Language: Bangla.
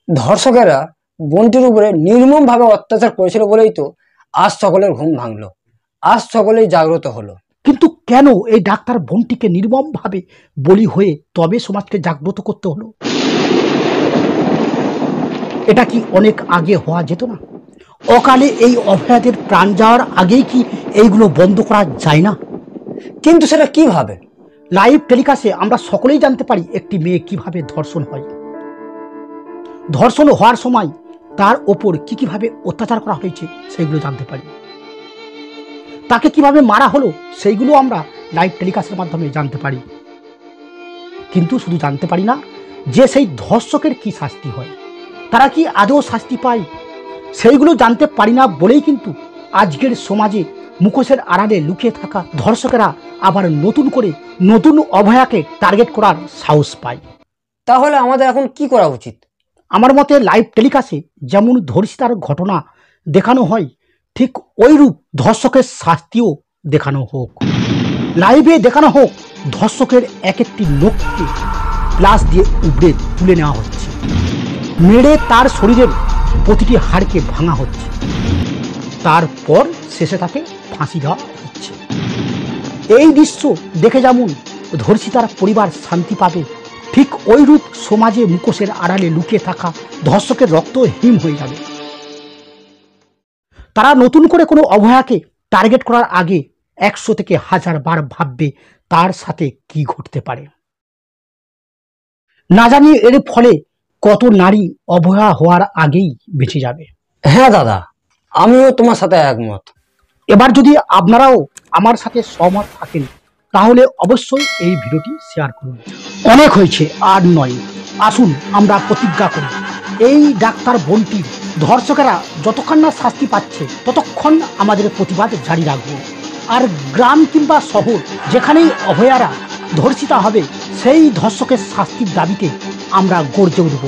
ধর্ষকেরা বোনটির উপরে নির্মমভাবে অত্যাচার করেছিল বলেই তো আজ সকলের ঘুম ভাঙলো, আজ সকলেই জাগ্রত হলো। কিন্তু কেন এই ডাক্তার বোনটিকে নির্মমভাবে বলি হয়ে তবে সমাজকে জাগ্রত করতে হলো? এটা কি অনেক আগে হওয়া যেত না? অকালে এই অভয়াদের প্রাণ যাওয়ার আগেই কি এইগুলো বন্ধ করা যায় না? কিন্তু সেটা কিভাবে? লাইভ টেলিকাস্টে আমরা সকলেই জানতে পারি একটি মেয়ে কিভাবে ধর্ষণ হয়, ধর্ষণ হওয়ার সময় তার ওপর কিভাবে অত্যাচার করা হয়েছে সেইগুলো জানতে পারি, তাকে কিভাবে মারা হলো সেইগুলো আমরা লাইভ টেলিকাস্টের মাধ্যমে জানতে পারি। কিন্তু শুধু জানতে পারি না যে সেই ধর্ষকের কি শাস্তি হয়, তারা কি আদৌ শাস্তি পায়, সেইগুলো জানতে পারি না বলেই কিন্তু আজকের সমাজে মুখোশের আড়ালে লুকিয়ে থাকা ধর্ষকেরা আবার নতুন করে নতুন অভয়াকে টার্গেট করার সাহস পায়। তাহলে আমাদের এখন কি করা উচিত? আমার মতে লাইভ টেলিকাস্টে যেমন ধর্ষিতার ঘটনা দেখানো হয়, ঠিক ওইরূপ ধর্ষকের শাস্তিও দেখানো হোক। লাইভে দেখানো হোক ধর্ষকের এক একটি লোককে প্লাস দিয়ে উপড়ে তুলে নেওয়া হচ্ছে, মেরে তার শরীরের প্রতিটি হাড়কে ভাঙা হচ্ছে, তারপর শেষে তাকে ফাঁসি দেওয়া হচ্ছে। এই দৃশ্য দেখে যেমন ধর্ষিতার পরিবার শান্তি পাবে, ঠিক ওইরূপ সমাজে মুখোশের আড়ালে লুকিয়ে থাকা ধর্ষকের রক্ত হিম হয়ে যাবে। তারা নতুন করে কোনো অভয়াকে টার্গেট করার আগে 100 থেকে 1000 বার ভাববে তার সাথে কি ঘটতে পারে। না জানি এর ফলে কত নারী অভয়া হওয়ার আগেই বেঁচে যাবে। হ্যাঁ দাদা, আমিও তোমার সাথে একমত। এবার যদি আপনারাও আমার সাথে সহমত থাকেন তাহলে অবশ্যই এই ভিডিওটি শেয়ার করুন। অনেক হয়েছে, আর নয়, আসুন আমরা প্রতিজ্ঞা করি এই ডাক্তার বোনটির ধর্ষকেরা যতক্ষণ না শাস্তি পাচ্ছে ততক্ষণ আমাদের প্রতিবাদ জারি রাখব। আর গ্রাম কিংবা শহর যেখানেই অভয়ারা ধর্ষিতা হবে সেই ধর্ষকের শাস্তির দাবিতে আমরা গর্জে উঠব।